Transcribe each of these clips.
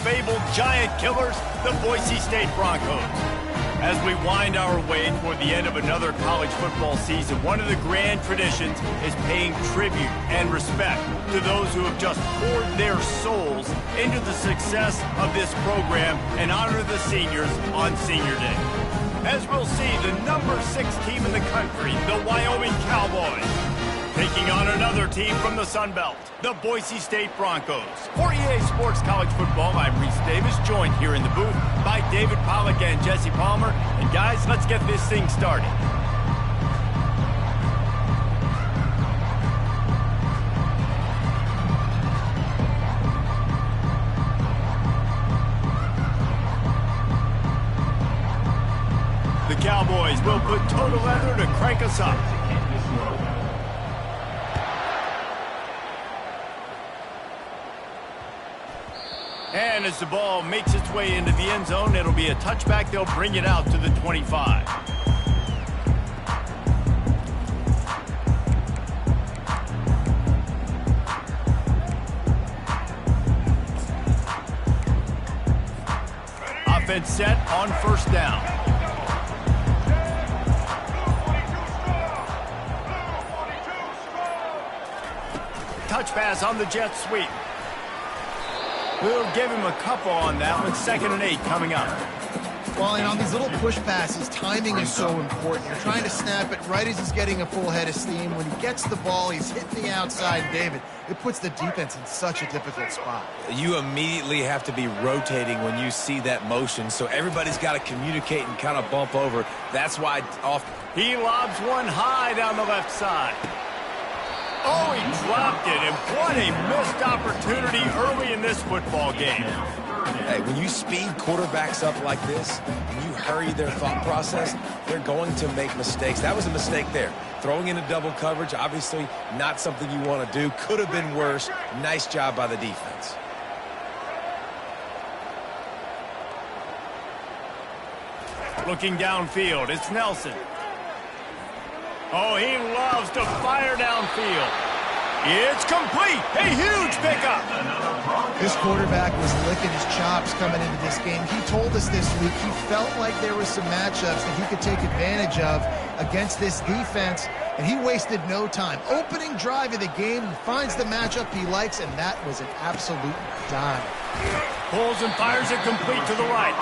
fabled giant killers, the Boise State Broncos. As we wind our way toward the end of another college football season, one of the grand traditions is paying tribute and respect to those who have just poured their souls into the success of this program and honor the seniors on Senior Day. As we'll see, the number 6 team in the country, the Wyoming Cowboys, taking on another team from the Sun Belt, the Boise State Broncos. For EA Sports College Football, I'm Reese Davis, joined here in the booth by David Pollack and Jesse Palmer. And guys, let's get this thing started. The Cowboys will put total leather to crank us up. And as the ball makes its way into the end zone, it'll be a touchback. They'll bring it out to the 25. Offense set on first down. Touch pass on the jet sweep. We'll give him a couple on that one. 2nd and 8 coming up. Well, and on these little push passes, timing is so important. You're trying to snap it right as he's getting a full head of steam. When he gets the ball, he's hitting the outside. David, it puts the defense in such a difficult spot. You immediately have to be rotating when you see that motion, so everybody's got to communicate and kind of bump over. That's why he lobs one high down the left side. Oh, he dropped it, and what a missed opportunity early in this football game. Hey, when you speed quarterbacks up like this, and you hurry their thought process, they're going to make mistakes. That was a mistake there. Throwing into double coverage, obviously not something you want to do. Could have been worse. Nice job by the defense. Looking downfield, it's Nelson. Oh, he loves to fire downfield. It's complete. A huge pickup. This quarterback was licking his chops coming into this game. He told us this week he felt like there were some matchups that he could take advantage of against this defense, and he wasted no time. Opening drive of the game, he finds the matchup he likes, and that was an absolute dime. Pulls and fires it complete to the right.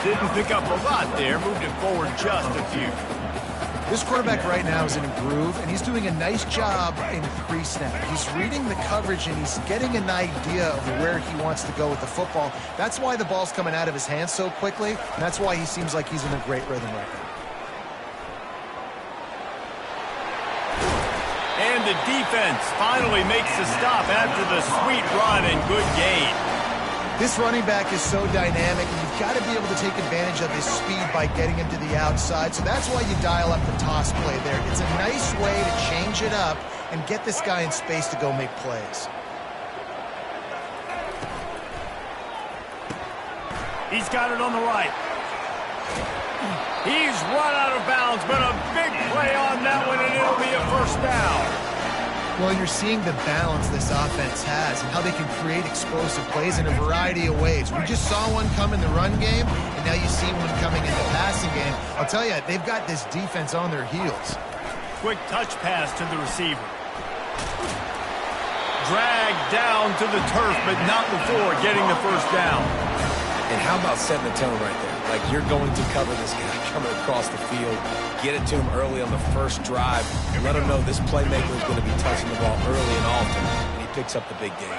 Didn't pick up a lot there, moved it forward just a few. This quarterback right now is in a groove, and he's doing a nice job in pre-snap. He's reading the coverage, and he's getting an idea of where he wants to go with the football. That's why the ball's coming out of his hands so quickly, and that's why he seems like he's in a great rhythm right now. And the defense finally makes the stop after the sweet run and good gain. This running back is so dynamic, and you've got to be able to take advantage of his speed by getting him to the outside. So that's why you dial up the toss play there. It's a nice way to change it up and get this guy in space to go make plays. He's got it on the right. He's run out of bounds, but a big play on that one, and it'll be a first down. Well, you're seeing the balance this offense has and how they can create explosive plays in a variety of ways. We just saw one come in the run game, and now you see one coming in the passing game. I'll tell you, they've got this defense on their heels. Quick touch pass to the receiver. Dragged down to the turf, but not before getting the first down. And how about setting the tone right there? Like, you're going to cover this guy coming across the field. Get it to him early on the first drive. Let him know this playmaker is going to be touching the ball early and often, and he picks up the big game.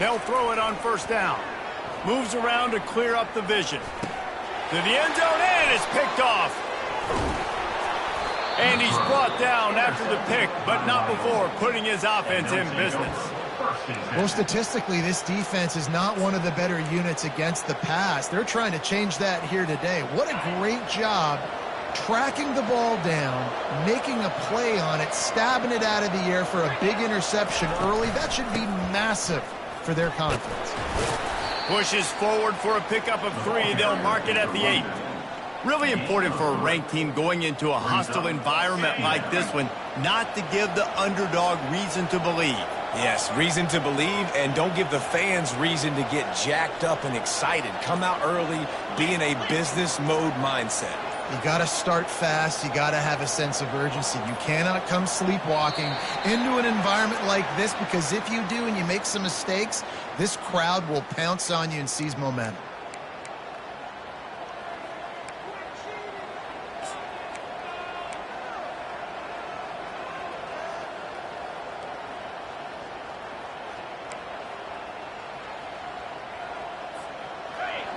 They'll throw it on first down. Moves around to clear up the vision. To the end zone, and it's picked off. And he's brought down after the pick, but not before putting his offense in business. Well, statistically, this defense is not one of the better units against the pass. They're trying to change that here today. What a great job tracking the ball down, making a play on it, stabbing it out of the air for a big interception early. That should be massive for their confidence. Pushes forward for a pickup of 3. They'll mark it at the 8. Really important for a ranked team going into a hostile environment like this one not to give the underdog reason to believe. Yes, reason to believe, and don't give the fans reason to get jacked up and excited. Come out early, be in a business mode mindset. You got to start fast. You got to have a sense of urgency. You cannot come sleepwalking into an environment like this, because if you do and you make some mistakes, this crowd will pounce on you and seize momentum.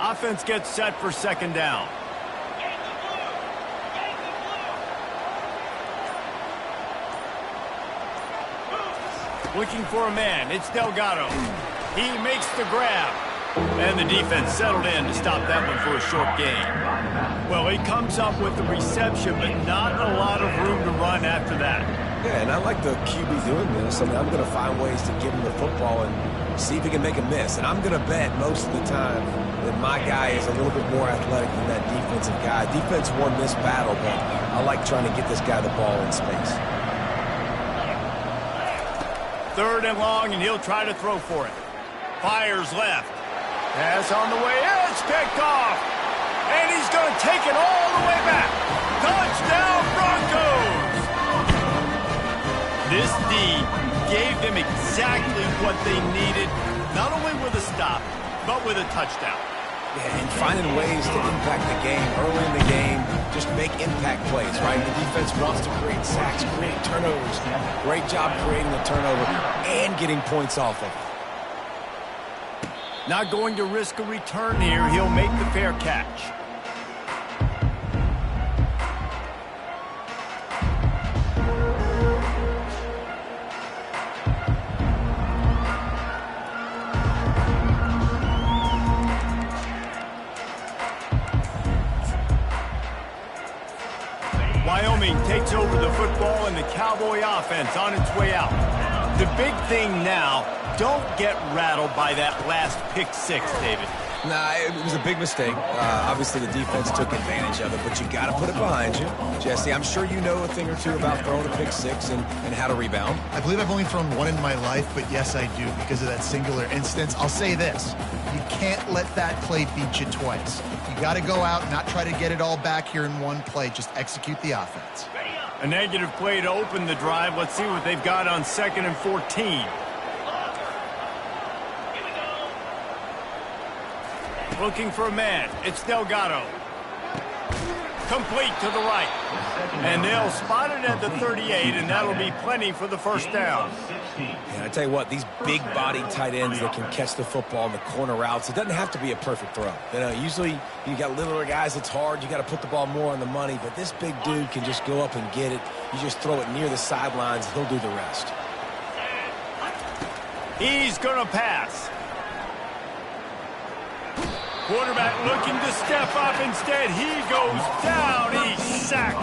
Offense gets set for second down. Looking for a man. It's Delgado. He makes the grab. And the defense settled in to stop that one for a short gain. Well, he comes up with the reception, but not a lot of room to run after that. Yeah, and I like the QB doing this. I mean, I'm going to find ways to give him the football and see if he can make a miss. And I'm going to bet most of the time that my guy is a little bit more athletic than that defensive guy. Defense won this battle, but I like trying to get this guy the ball in space. Third and long, and he'll try to throw for it. Fires left. Pass on the way. It's picked off. And he's going to take it all the way back. Touchdown, Broncos! This D gave them exactly what they needed, not only with a stop, but with a touchdown. Yeah, and finding ways to impact the game early in the game, just make impact plays, right? The defense wants to create sacks, create turnovers. Great job creating the turnover and getting points off of it. Not going to risk a return here. He'll make the fair catch. Wyoming takes over the football and the Cowboy offense on its way out. The big thing now, don't get rattled by that last pick six, David. Nah, it was a big mistake. Obviously, the defense took advantage of it, but you got to put it behind you. Jesse, I'm sure you know a thing or two about throwing a pick six and how to rebound. I believe I've only thrown one in my life, but yes, I do because of that singular instance. I'll say this. You can't let that play beat you twice. You got to go out and not try to get it all back here in one play. Just execute the offense. A negative play to open the drive. Let's see what they've got on 2nd and 14. Looking for a man. It's Delgado. Complete to the right. And they'll spot it at the 38, and that'll be plenty for the first down. And I tell you what, these big-bodied tight ends that can catch the football in the corner routes, it doesn't have to be a perfect throw. You know, usually you got littler guys, it's hard. You got to put the ball more on the money, but this big dude can just go up and get it. You just throw it near the sidelines, he'll do the rest. He's going to pass. Quarterback looking to step up. Instead, he goes down. He's sacked.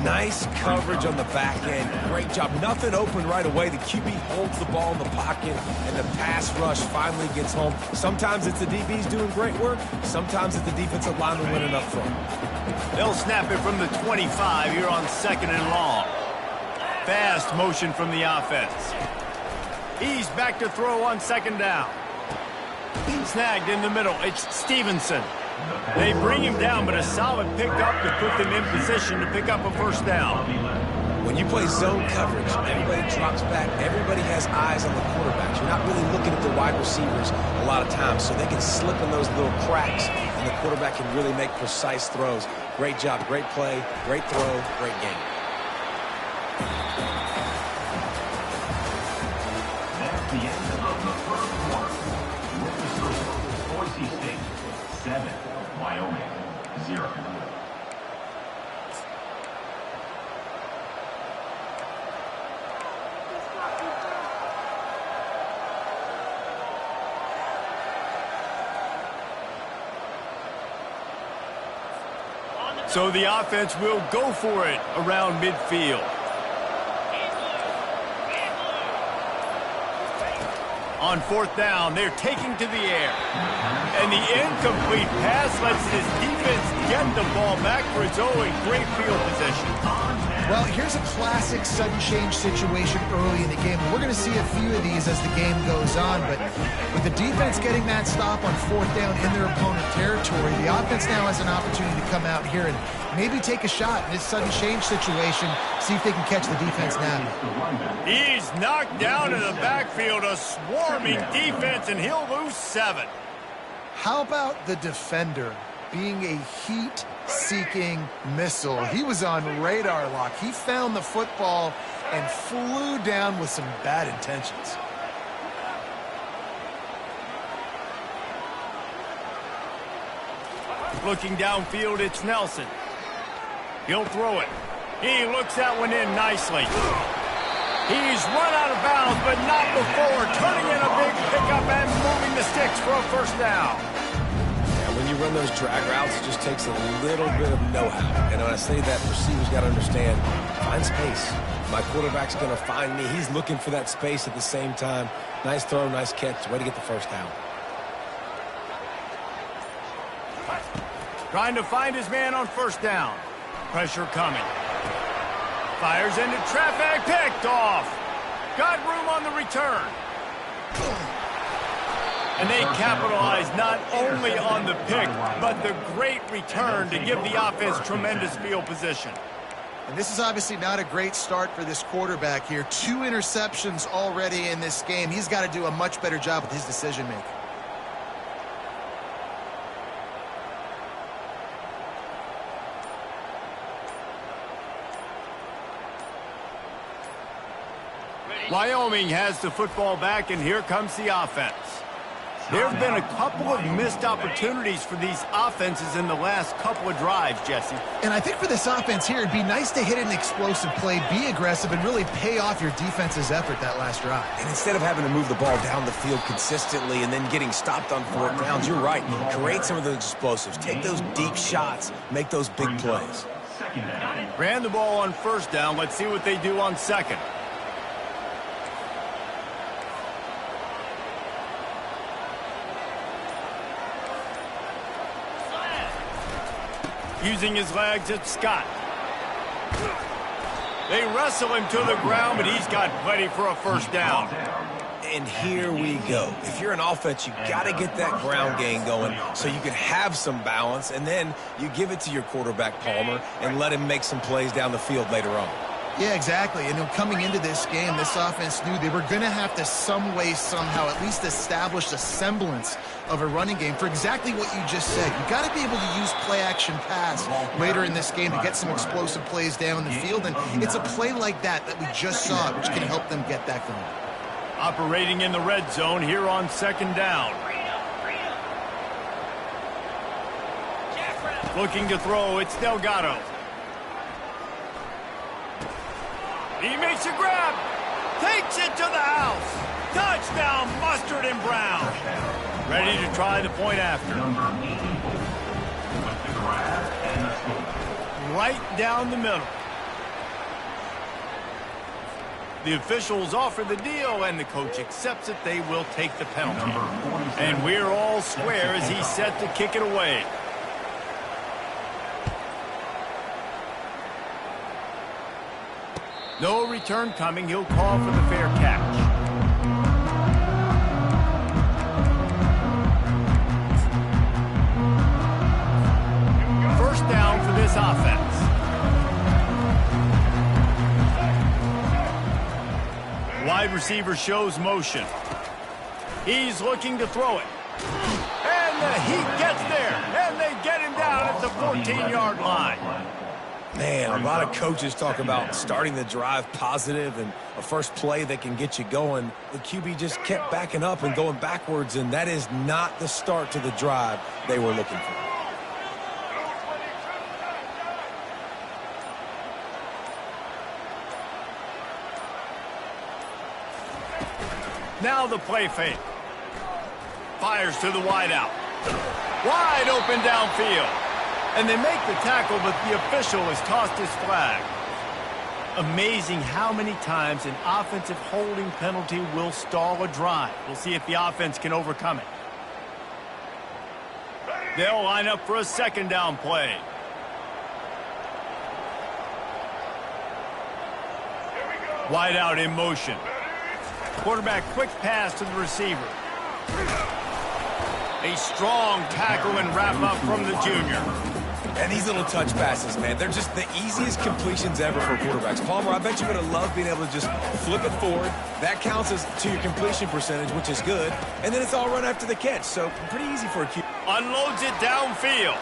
Nice coverage on the back end. Great job. Nothing open right away. The QB holds the ball in the pocket, and the pass rush finally gets home. Sometimes it's the DBs doing great work. Sometimes it's the defensive lineman winning up front. They'll snap it from the 25 here on 2nd and long. Fast motion from the offense. He's back to throw on 2nd down. Snagged in the middle. It's Stevenson. They bring him down, but a solid pickup to put them in position to pick up a first down. When you play zone coverage, everybody drops back. Everybody has eyes on the quarterbacks. You're not really looking at the wide receivers a lot of times, so they can slip in those little cracks, and the quarterback can really make precise throws. Great job, great play, great throw, great game. That's the end of the first quarter. With the score, Boise State 7, Wyoming 0. So the offense will go for it around midfield. On 4th down, they're taking to the air. And the incomplete pass lets his defense get the ball back for its own great field position. Well, here's a classic sudden change situation early in the game. We're going to see a few of these as the game goes on, but with the defense getting that stop on 4th down in their opponent territory, the offense now has an opportunity to come out here and maybe take a shot in this sudden change situation, see if they can catch the defense now. He's knocked down in the backfield, a swarming defense, and he'll lose 7. How about the defender being a heat-seeking missile? He was on radar lock. He found the football and flew down with some bad intentions. Looking downfield, it's Nelson. He'll throw it. He looks that one in nicely. He's run out of bounds, but not before turning in a big pickup and moving the sticks for a first down. When you run those drag routes, it just takes a little bit of know-how. And when I say that, receivers got to understand, find space. My quarterback's going to find me. He's looking for that space at the same time. Nice throw, nice catch. Way to get the first down. Trying to find his man on first down. Pressure coming. Fires into traffic, picked off. Got room on the return. And they capitalize not only on the pick, but the great return to give the offense tremendous field position. And this is obviously not a great start for this quarterback here. 2 interceptions already in this game. He's got to do a much better job with his decision-making. Wyoming has the football back, and here comes the offense. There have been a couple of missed opportunities for these offenses in the last couple of drives, Jesse. And I think for this offense here, it'd be nice to hit an explosive play, be aggressive, and really pay off your defense's effort that last drive. And instead of having to move the ball down the field consistently and then getting stopped on 4th downs, you're right. Create some of those explosives. Take those deep shots. Make those big plays. Ran the ball on first down. Let's see what they do on second. Using his legs, it's Scott. They wrestle him to the ground, but he's got plenty for a first down. And here we go. If you're an offense, you got to get that ground game going so you can have some balance, and then you give it to your quarterback, Palmer, and let him make some plays down the field later on. Yeah, exactly. And coming into this game, this offense knew they were going to have to some way, somehow, at least establish a semblance of a running game for exactly what you just said. You got to be able to use play-action pass later in this game to get some explosive plays down the field. And it's a play like that we just saw, which can help them get that going. Operating in the red zone here on second down. Looking to throw, it's Delgado. He makes a grab, takes it to the house. Touchdown, Mustard and Brown. Ready to try the point after. Right down the middle. The officials offer the deal, and the coach accepts it. They will take the penalty. And we're all square as he's set to kick it away. No return coming. He'll call for the fair catch. First down for this offense. Wide receiver shows motion. He's looking to throw it. And the heat gets there. And they get him down at the 14-yard line. Man, a lot of coaches talk about starting the drive positive and a first play that can get you going. The QB just kept backing up and going backwards, and that is not the start to the drive they were looking for. Now the play fake. Fires to the wideout. Wide open downfield. And they make the tackle, but the official has tossed his flag. Amazing how many times an offensive holding penalty will stall a drive. We'll see if the offense can overcome it. They'll line up for a second down play. Wide out in motion. Quarterback quick pass to the receiver. A strong tackle and wrap up from the junior. And these little touch passes, man, they're just the easiest completions ever for quarterbacks. Palmer, I bet you would have loved being able to just flip it forward. That counts as to your completion percentage, which is good. And then it's all run after the catch, so pretty easy for a QB. Unloads it downfield.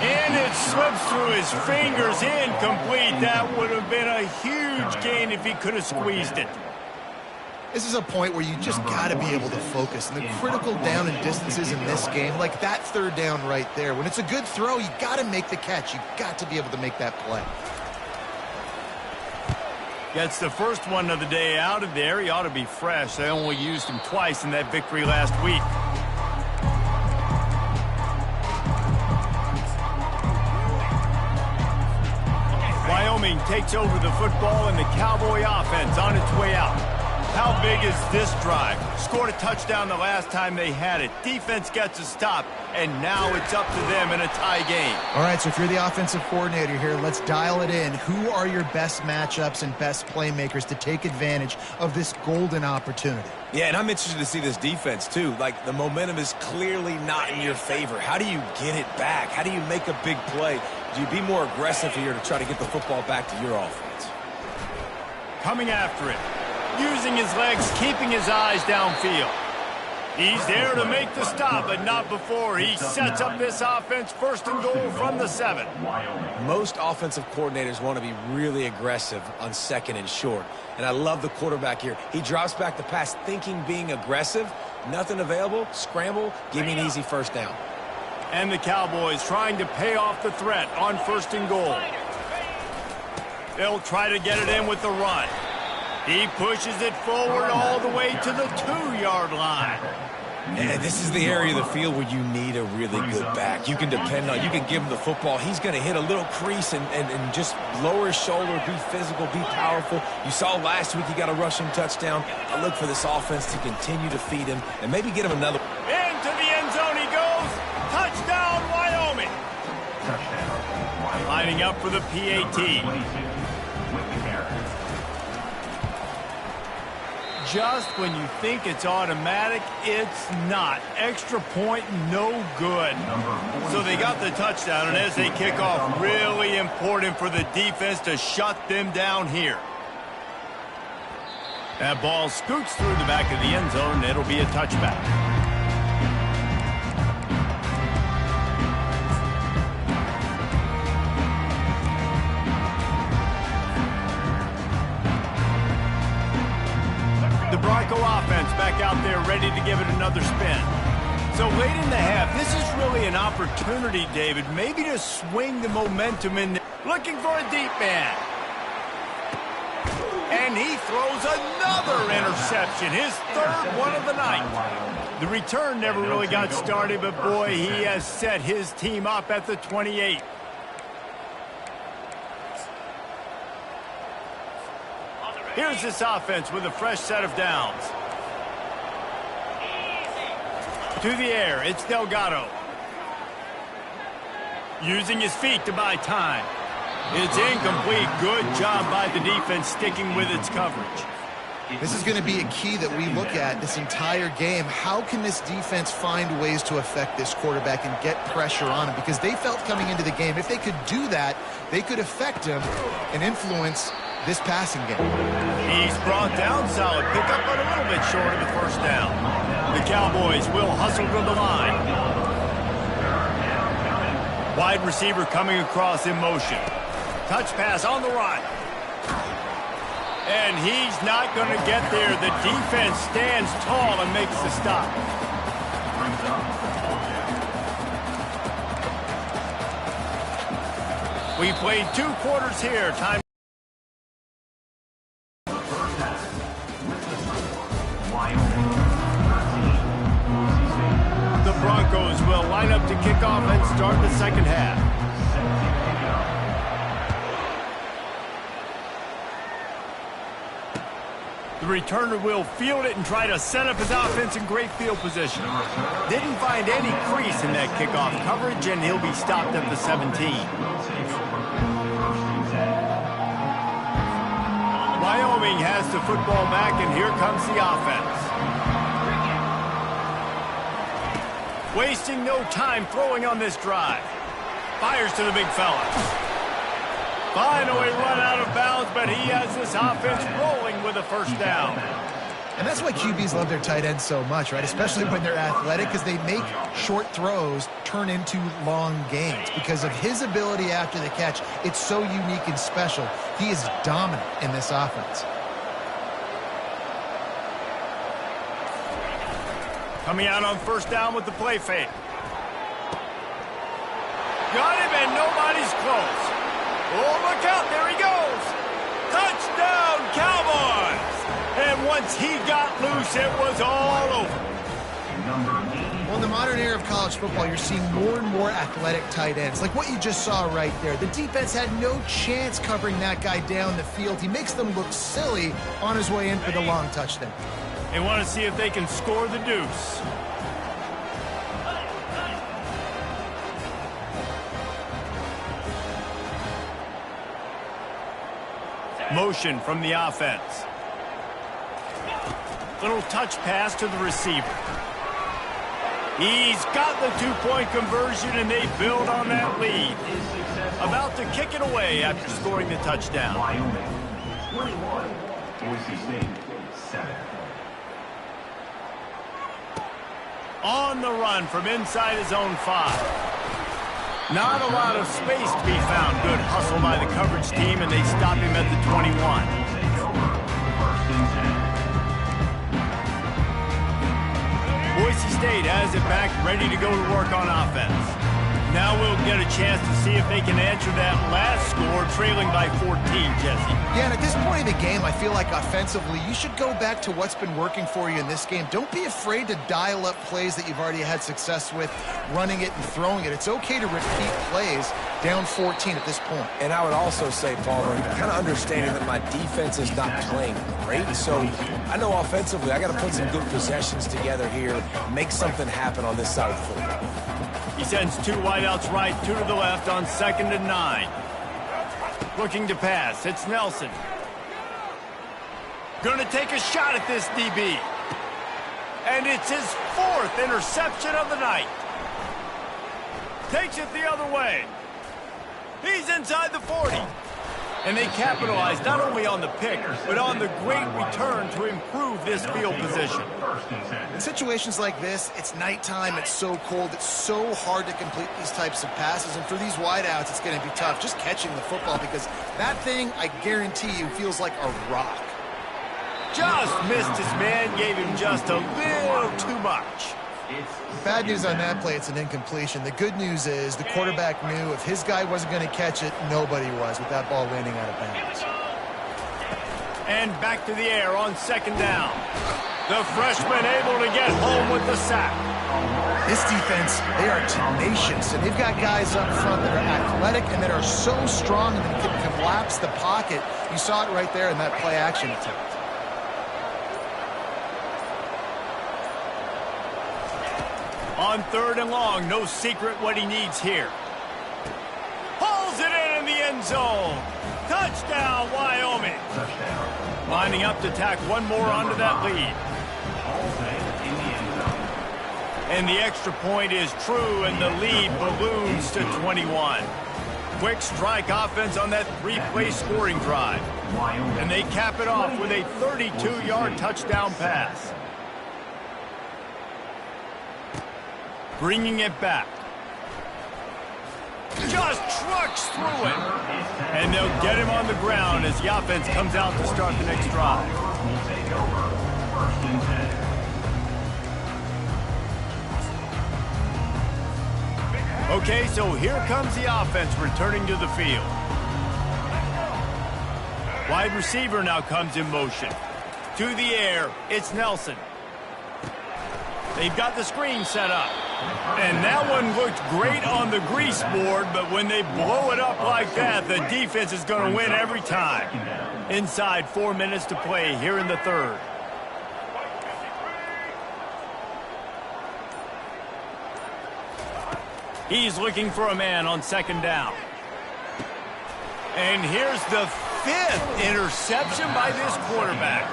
And it slips through his fingers, incomplete. That would have been a huge gain if he could have squeezed it. This is a point where you just got to be able to focus. And the critical down and distances in this game, like that third down right there, when it's a good throw, you got to make the catch. You got to be able to make that play. Gets the first one of the day out of there. He ought to be fresh. They only used him twice in that victory last week. Wyoming takes over the football, and the Cowboy offense on its way out. How big is this drive? Scored a touchdown the last time they had it. Defense gets a stop, and now it's up to them in a tie game. All right, so if you're the offensive coordinator here, let's dial it in. Who are your best matchups and best playmakers to take advantage of this golden opportunity? Yeah, and I'm interested to see this defense, too. Like, the momentum is clearly not in your favor. How do you get it back? How do you make a big play? Do you be more aggressive here to try to get the football back to your offense? Coming after it. Using his legs, keeping his eyes downfield. He's there to make the stop, but not before. He sets up this offense first and goal from the 7. Most offensive coordinators want to be really aggressive on second and short. And I love the quarterback here. He drops back the pass thinking being aggressive. Nothing available. Scramble. Give me an easy first down. And the Cowboys trying to pay off the threat on first and goal. They'll try to get it in with the run. He pushes it forward all the way to the 2-yard line. And this is the area of the field where you need a really good back. You can depend on, you can give him the football. He's going to hit a little crease and just lower his shoulder, be physical, be powerful. You saw last week he got a rushing touchdown. I look for this offense to continue to feed him and maybe get him another. Into the end zone he goes. Touchdown, Wyoming. Lining up for the PAT. Just when you think it's automatic, it's not. Extra point, no good. So they got the touchdown, and as they kick off, really important for the defense to shut them down here. That ball scoots through the back of the end zone, and it'll be a touchback. Bronco offense back out there ready to give it another spin. So late in the half, this is really an opportunity, David, maybe to swing the momentum in there. Looking for a deep man. And he throws another interception, his third one of the night. The return never really got started, but boy, he has set his team up at the 28. Here's this offense with a fresh set of downs. To the air, it's Delgado. Using his feet to buy time. It's incomplete. Good job by the defense sticking with its coverage. This is going to be a key that we look at this entire game. How can this defense find ways to affect this quarterback and get pressure on him? Because they felt coming into the game, if they could do that, they could affect him and influence this passing game. He's brought down, solid pickup, but a little bit short of the first down. The Cowboys will hustle to the line. Wide receiver coming across in motion. Touch pass on the run. And he's not going to get there. The defense stands tall and makes the stop. We played 2 quarters here. Time. The Broncos will line up to kick off and start the second half. The returner will field it and try to set up his offense in great field position. Didn't find any crease in that kickoff coverage, and he'll be stopped at the 17. Wyoming has the football back, and here comes the offense. Wasting no time throwing on this drive. Fires to the big fella. Finally run out of bounds, but he has this offense rolling with a first down. And that's why QBs love their tight ends so much, right? Especially when they're athletic, because they make short throws turn into long gains. Because of his ability after the catch, it's so unique and special. He is dominant in this offense. Coming out on first down with the play fake. Got him, and nobody's close. Oh, look out, there he goes. Touchdown, Cowboys! And once he got loose, it was all over. Well, in the modern era of college football, you're seeing more and more athletic tight ends, like what you just saw right there. The defense had no chance covering that guy down the field. He makes them look silly on his way in for the long touchdown. They want to see if they can score the deuce. Motion from the offense. Little touch pass to the receiver. He's got the two-point conversion, and they build on that lead. About to kick it away after scoring the touchdown. Wyoming 21, Boise State 7. On the run from inside his own 5. Not a lot of space to be found. Good hustle by the coverage team, and they stop him at the 21. Boise State has it back, ready to go to work on offense. Now we'll get a chance to see if they can answer that last score, trailing by 14, Jesse. Yeah, and at this point in the game, I feel like offensively, you should go back to what's been working for you in this game. Don't be afraid to dial up plays that you've already had success with, running it and throwing it. It's okay to repeat plays down 14 at this point. And I would also say, Palmer, kind of understanding that my defense is not playing great, so I know offensively I got to put some good possessions together here, make something happen on this side of the football. He sends 2 wideouts right, 2 to the left on 2nd and 9. Looking to pass. It's Nelson. Going to take a shot at this DB. And it's his 4th interception of the night. Takes it the other way. He's inside the 40. And they capitalize not only on the pick, but on the great return to improve this field position. In situations like this, it's nighttime, it's so cold, it's so hard to complete these types of passes. And for these wideouts, it's going to be tough just catching the football, because that thing, I guarantee you, feels like a rock. Just missed his man, gave him just a little too much. Bad news on that play, it's an incompletion. The good news is the quarterback knew if his guy wasn't going to catch it, nobody was with that ball landing out of bounds. And back to the air on 2nd down. The freshman able to get home with the sack. This defense, they are tenacious, and they've got guys up front that are athletic and that are so strong and that can collapse the pocket. You saw it right there in that play action attempt. On 3rd and long, no secret what he needs here. Pulls it in the end zone. Touchdown, Wyoming. Touchdown. Lining up to tack one more onto that lead. And the extra point is true, and the lead balloons to 21. Quick strike offense on that 3-play scoring drive. And they cap it off with a 32-yard touchdown pass. Bringing it back. Just trucks through it. And they'll get him on the ground as the offense comes out to start the next drive. Okay, so here comes the offense returning to the field. Wide receiver now comes in motion. To the air, it's Nelson. They've got the screen set up. And that one looked great on the grease board, but when they blow it up like that, the defense is going to win every time. Inside 4 minutes to play here in the 3rd. He's looking for a man on 2nd down. And here's the 5th interception by this quarterback.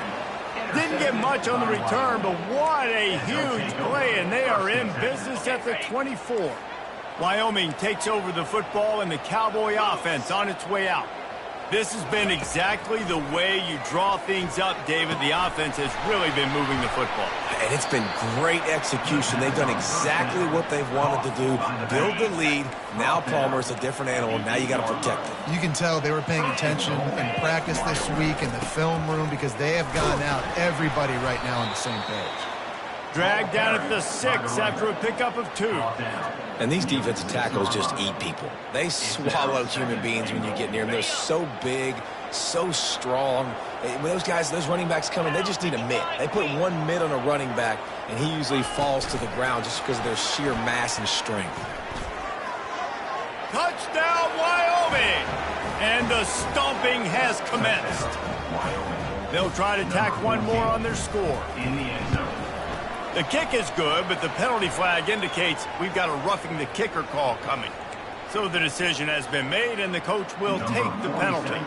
Didn't get much on the return, but what a huge play, and they are in business at the 24. Wyoming takes over the football and the Cowboy offense on its way out. This has been exactly the way you draw things up, David. The offense has really been moving the football. And it's been great execution. They've done exactly what they've wanted to do. Build the lead. Now Palmer's a different animal. Now you got to protect it. You can tell they were paying attention in practice this week in the film room because they have gone out, everybody right now on the same page. Dragged down at the 6 after a pickup of 2. And these defensive tackles just eat people. They swallow human beings when you get near them. They're so big, so strong. When those guys, those running backs come in, they just need a mitt. They put one mitt on a running back, and he usually falls to the ground just because of their sheer mass and strength. Touchdown, Wyoming! And the stomping has commenced. They'll try to tack one more on their score. In the end zone. The kick is good, but the penalty flag indicates we've got a roughing the kicker call coming. So the decision has been made, and the coach will take the penalty.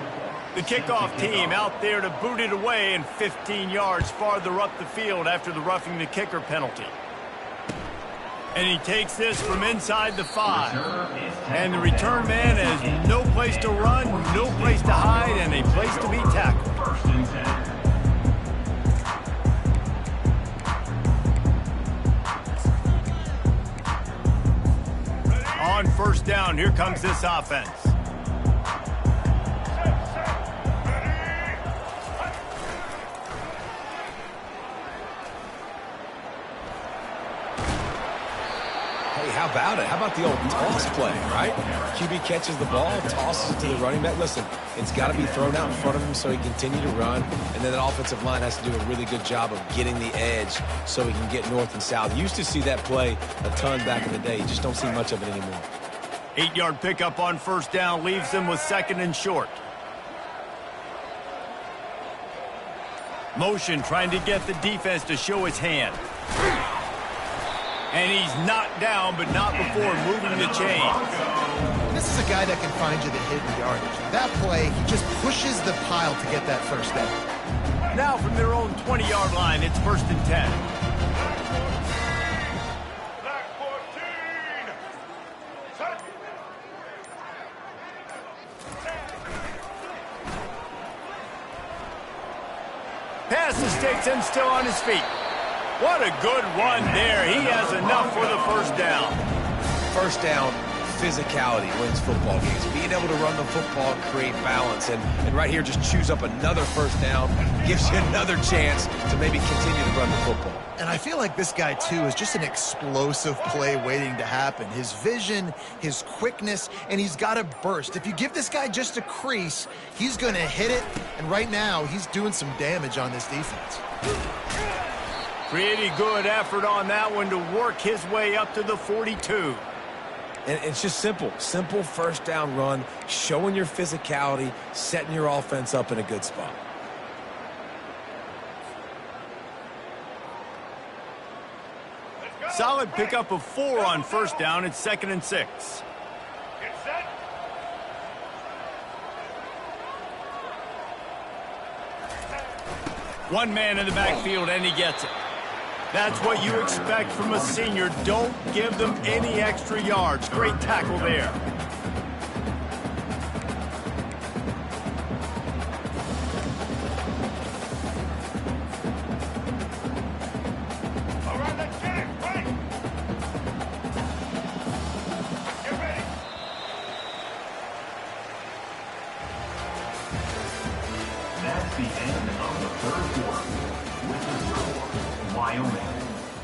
The kickoff team out there to boot it away and 15 yards farther up the field after the roughing the kicker penalty. And he takes this from inside the 5. And the return man has no place to run, no place to hide, and a place to be tackled. First and 10. On first down, here comes this offense. Hey, how about it? How about the old toss play, right? QB catches the ball, tosses it to the running back. Listen, it's got to be thrown out in front of him so he can continue to run. And then the offensive line has to do a really good job of getting the edge so he can get north and south. You used to see that play a ton back in the day. You just don't see much of it anymore. 8-yard pickup on first down leaves them with 2nd and short. Motion trying to get the defense to show his hand. And he's knocked down, but not before moving the chains. This is a guy that can find you the hidden yardage. That play, he just pushes the pile to get that first down. Now from their own 20-yard line, it's 1st and 10. Passes takes him still on his feet. What a good run there. He has enough for the first down. First down, physicality wins football games. Being able to run the football, create balance, and right here just choose up another first down, gives you another chance to maybe continue to run the football. And I feel like this guy, too, is just an explosive play waiting to happen. His vision, his quickness, and he's got a burst. If you give this guy just a crease, he's going to hit it, and right now he's doing some damage on this defense. Pretty good effort on that one to work his way up to the 42. And it's just simple. Simple first down run, showing your physicality, setting your offense up in a good spot. Solid pickup of 4 on first down. It's 2nd and 6. One man in the backfield, and he gets it. That's what you expect from a senior. Don't give them any extra yards. Great tackle there. All right, let's get it. Right. Get ready. That's the end of the third quarter. With the score, Wyoming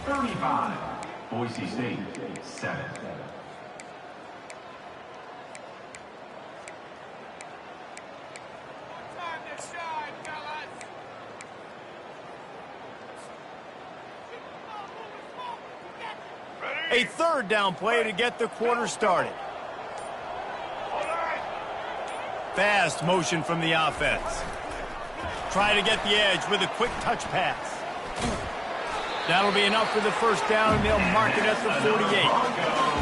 35, Boise State 7. A third down play to get the quarter started. Fast motion from the offense. Try to get the edge with a quick touch pass. That'll be enough for the first down, and they'll mark it at the 48.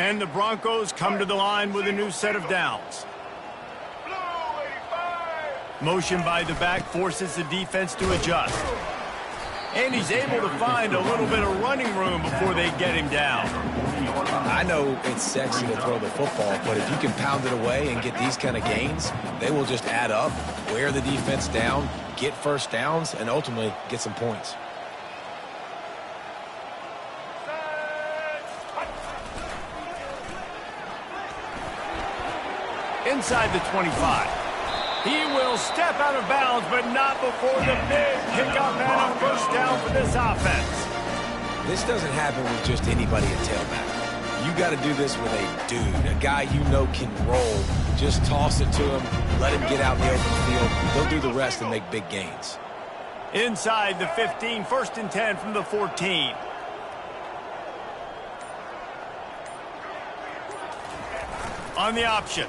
And the Broncos come to the line with a new set of downs. Motion by the back forces the defense to adjust. And he's able to find a little bit of running room before they get him down. I know it's sexy to throw the football, but if you can pound it away and get these kind of gains, they will just add up, wear the defense down, get first downs, and ultimately get some points. Inside the 25. He will step out of bounds, but not before the big kickoff and a first down for this offense. This doesn't happen with just anybody at tailback. You got to do this with a dude, a guy you know can roll. Just toss it to him, let him get out in the open field. They'll do the rest and make big gains. Inside the 15, 1st and 10 from the 14. On the option.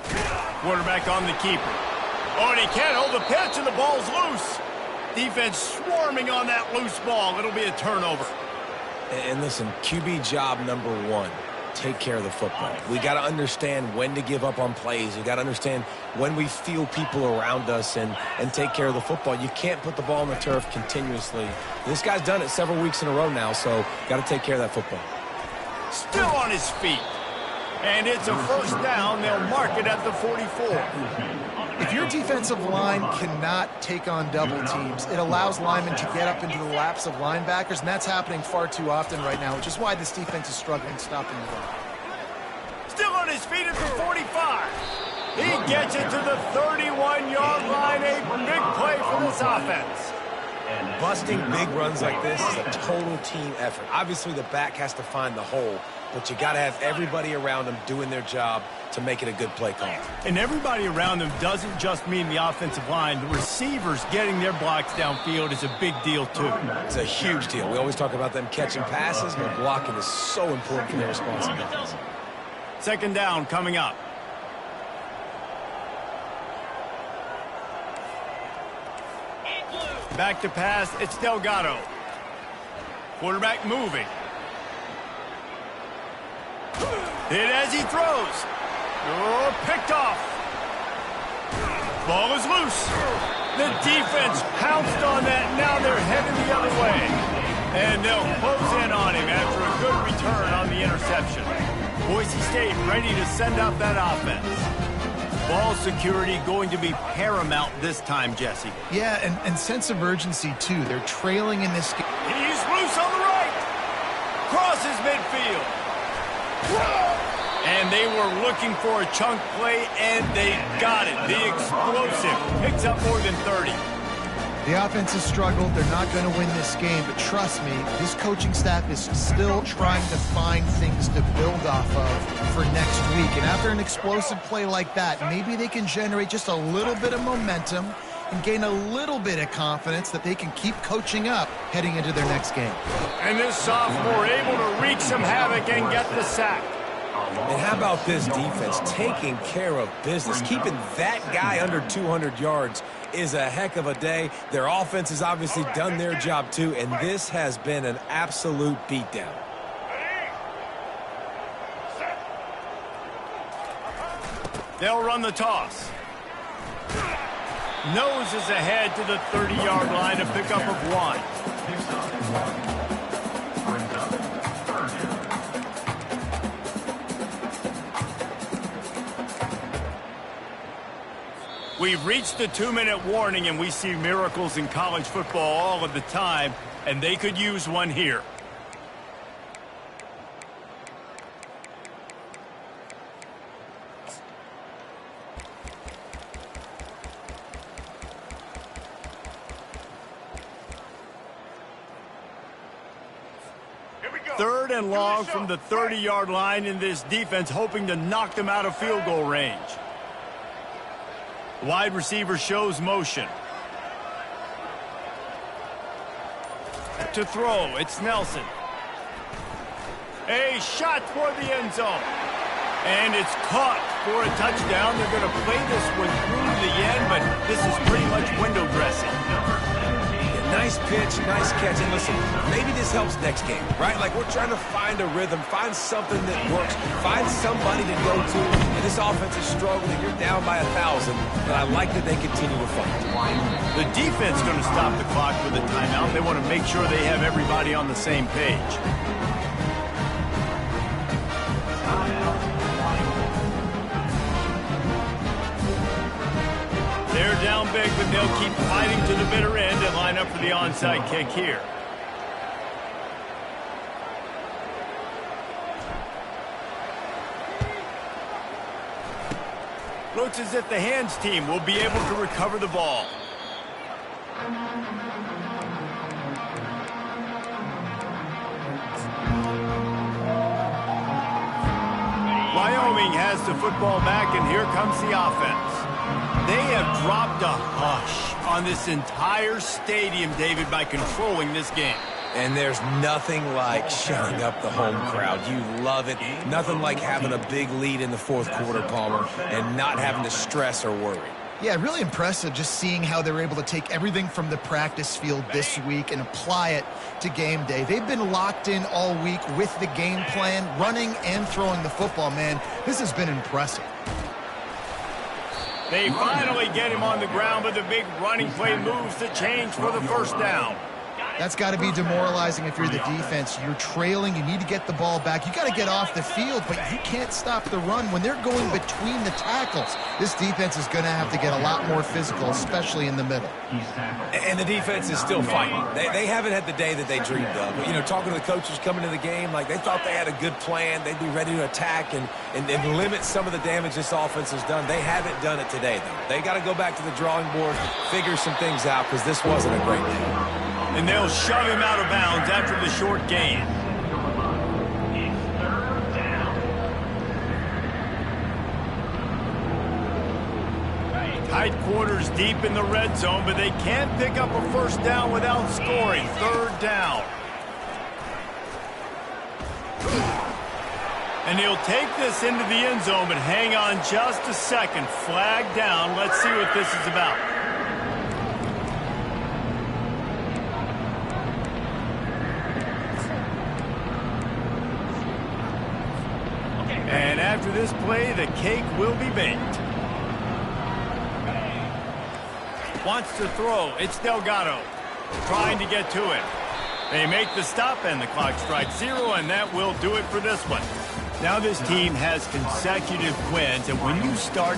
Quarterback on the keeper. Oh, and he can't hold the pitch, and the ball's loose. Defense swarming on that loose ball. It'll be a turnover. And listen, QB job number one, take care of the football. We got to understand when to give up on plays. We got to understand when we feel people around us and take care of the football. You can't put the ball on the turf continuously. This guy's done it several weeks in a row now, so got to take care of that football. Still on his feet. And it's a first down. They'll mark it at the 44. If your defensive line cannot take on double teams, it allows linemen to get up into the laps of linebackers, and that's happening far too often right now, which is why this defense is struggling stopping the run. Still on his feet at the 45. He gets it to the 31-yard line. A big play for this offense. Busting big runs like this is a total team effort. Obviously, the back has to find the hole, but you got to have everybody around them doing their job to make it a good play call. And everybody around them doesn't just mean the offensive line. The receivers getting their blocks downfield is a big deal, too. It's a huge deal. We always talk about them catching passes, but blocking is so important for their responsibilities. 2nd down coming up. Back to pass, it's Delgado. Quarterback moving. Hit as he throws. Oh, picked off. Ball is loose. The defense pounced on that. Now they're headed the other way. And they'll close in on him after a good return on the interception. Boise State ready to send out that offense. Ball security going to be paramount this time, Jesse. Yeah, and sense of urgency, too. They're trailing in this game. He's loose on the right. Crosses midfield. And they were looking for a chunk play, and they got it. The explosive picks up more than 30. The offense has struggled. They're not going to win this game, but trust me, this coaching staff is still trying to find things to build off of for next week. And after an explosive play like that, maybe they can generate just a little bit of momentum and gain a little bit of confidence that they can keep coaching up heading into their next game. And this sophomore able to wreak some havoc and get the sack. And how about this defense taking care of business? Keeping that guy under 200 yards is a heck of a day. Their offense has obviously done their job too, and this has been an absolute beatdown. They'll run the toss. Noses ahead to the 30-yard line, a pickup of 1. We've reached the 2-minute warning, and we see miracles in college football all of the time, and they could use one here. Third and long from the 30-yard line, in this defense hoping to knock them out of field goal range. Wide receiver shows motion. To throw, it's Nelson. A shot toward the end zone. And it's caught for a touchdown. They're going to play this one through the end, but this is pretty much window dressing. Nice pitch, nice catch. And listen, maybe this helps next game, right? Like we're trying to find a rhythm, find something that works, find somebody to go to. And this offense is struggling. You're down by 1,000, but I like that they continue to fight. The defense going to stop the clock with a timeout. They want to make sure they have everybody on the same page. They're down big, but they'll keep fighting to the bitter end and line up for the onside kick here. Looks as if the hands team will be able to recover the ball. Wyoming has the football back, and here comes the offense. They have dropped a hush on this entire stadium, David, by controlling this game. And there's nothing like shutting up the home crowd. You love it. Nothing like having a big lead in the fourth quarter, Palmer, and not having to stress or worry. Yeah, really impressive just seeing how they were able to take everything from the practice field this week and apply it to game day. They've been locked in all week with the game plan, running and throwing the football, man. This has been impressive. They finally get him on the ground, but the big running play moves the change for the first down. That's got to be demoralizing if you're the defense. You're trailing. You need to get the ball back. You got to get off the field, but you can't stop the run. When they're going between the tackles, this defense is going to have to get a lot more physical, especially in the middle. And the defense is still fighting. They haven't had the day that they dreamed of. You know, talking to the coaches coming to the game, like they thought they had a good plan. They'd be ready to attack and limit some of the damage this offense has done. They haven't done it today, though. They got to go back to the drawing board, figure some things out, because this wasn't a great day. And they'll shove him out of bounds after the short gain. Tight quarters deep in the red zone, but they can't pick up a first down without scoring. Third down. And he'll take this into the end zone, but hang on just a second. Flag down. Let's see what this is about. And after this play, the cake will be baked. Wants to throw. It's Delgado trying to get to it. They make the stop, and the clock strikes 0, and that will do it for this one. Now this team has consecutive wins, and when you start